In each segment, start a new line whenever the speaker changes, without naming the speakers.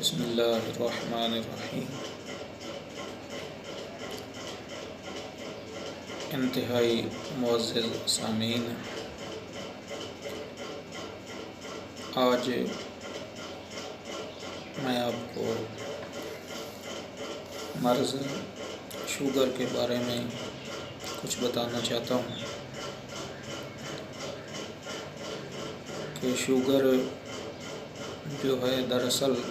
بسم اللہ الرحمن الرحیم۔ انتہائی معزز سامعین، آج میں آپ کو مرض شوگر کے بارے میں کچھ بتانا چاہتا ہوں کہ شوگر جو ہے دراصل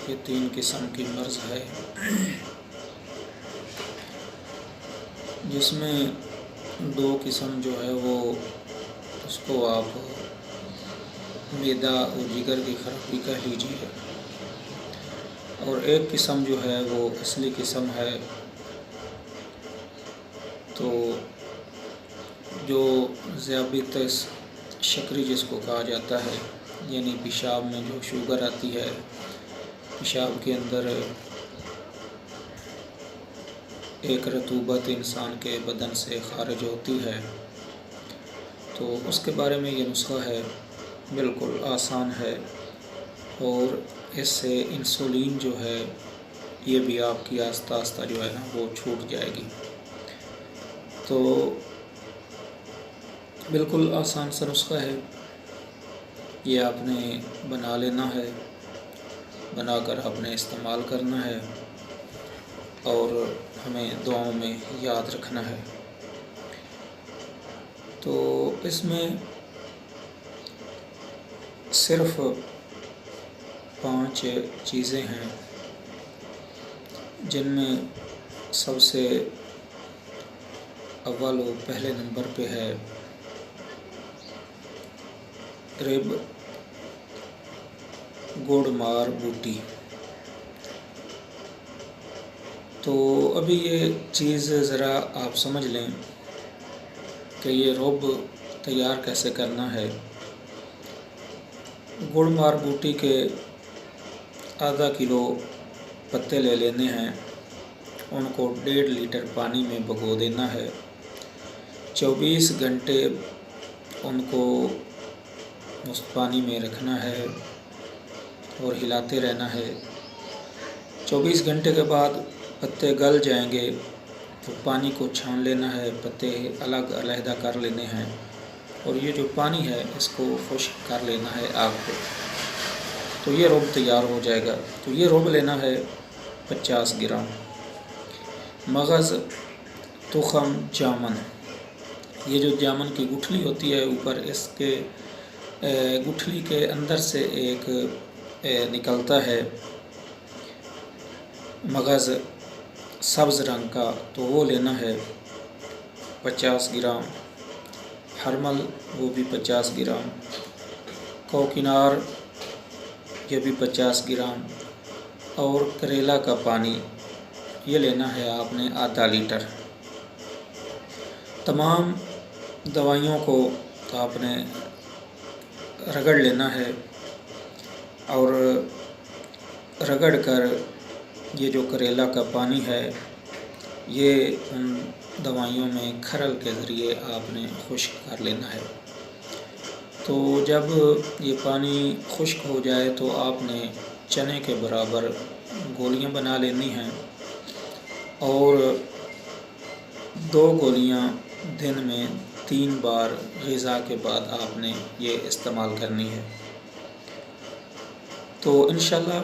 یہ 3 قسم کی مرض ہے، جس میں 2 قسم جو ہے وہ اس کو آپ معدہ اور جگر کی خرابی کہہ لیجیے، اور ایک قسم جو ہے وہ اصلی قسم ہے تو جو ذیابیطس شکری جس کو کہا جاتا ہے، یعنی پیشاب میں جو شوگر آتی ہے، پیشاب کے اندر ایک رطوبت انسان کے بدن سے خارج ہوتی ہے، تو اس کے بارے میں یہ نسخہ ہے، بالکل آسان ہے، اور اس سے انسولین جو ہے یہ بھی آپ کی آہستہ آہستہ جو ہے نا وہ چھوٹ جائے گی۔ تو بالکل آسان سا نسخہ ہے، یہ آپ نے بنا لینا ہے، بنا کر آپ نے استعمال کرنا ہے اور ہمیں دعاؤں میں یاد رکھنا ہے۔ تو اس میں صرف 5 چیزیں ہیں، جن میں سب سے اول و پہلے نمبر پہ ہے رب گڑ مار بوٹی۔ تو ابھی یہ چیز ذرا آپ سمجھ لیں کہ یہ رب تیار کیسے کرنا ہے۔ گڑ مار بوٹی کے آدھا کلو پتے لے لینے ہیں، ان کو 1.5 لیٹر پانی میں بھگو دینا ہے، 24 گھنٹے ان کو اس پانی میں رکھنا ہے اور ہلاتے رہنا ہے۔ 24 گھنٹے کے بعد پتے گل جائیں گے تو پانی کو چھان لینا ہے، پتے الگ علیحدہ کر لینے ہیں، اور یہ جو پانی ہے اس کو خشک کر لینا ہے آگ پہ، تو یہ رب تیار ہو جائے گا۔ تو یہ رب لینا ہے 50 گرام۔ مغز، تخم، جامن، یہ جو جامن کی گٹھلی ہوتی ہے اوپر، اس کے گٹھلی کے اندر سے ایک نکلتا ہے مغز سبز رنگ کا، تو وہ لینا ہے 50 گرام۔ ہرمل وہ بھی 50 گرام۔ کوکنار یہ بھی 50 گرام، اور کریلا کا پانی یہ لینا ہے آپ نے آدھا لیٹر۔ تمام دوائیوں کو آپ نے رگڑ لینا ہے، اور رگڑ کر یہ جو کریلا کا پانی ہے یہ ان دوائیوں میں کھرل کے ذریعے آپ نے خشک کر لینا ہے۔ تو جب یہ پانی خشک ہو جائے تو آپ نے چنے کے برابر گولیاں بنا لینی ہیں، اور 2 گولیاں دن میں 3 بار غذا کے بعد آپ نے یہ استعمال کرنی ہے۔ تو انشاءاللہ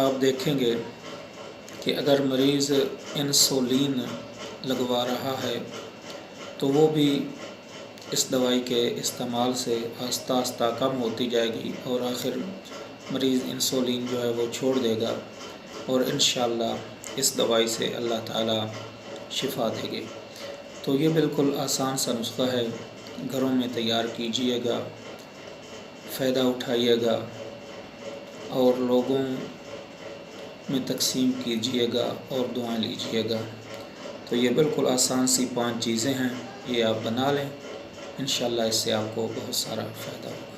آپ دیکھیں گے کہ اگر مریض انسولین لگوا رہا ہے تو وہ بھی اس دوائی کے استعمال سے آہستہ آہستہ کم ہوتی جائے گی، اور آخر مریض انسولین جو ہے وہ چھوڑ دے گا، اور انشاءاللہ اس دوائی سے اللہ تعالی شفا دے گے۔ تو یہ بالکل آسان سا نسخہ ہے، گھروں میں تیار کیجیے گا، فائدہ اٹھائیے گا، اور لوگوں میں تقسیم کیجیے گا اور دعائیں لیجیے گا۔ تو یہ بالکل آسان سی 5 چیزیں ہیں، یہ آپ بنا لیں، انشاءاللہ اس سے آپ کو بہت سارا فائدہ ہوگا۔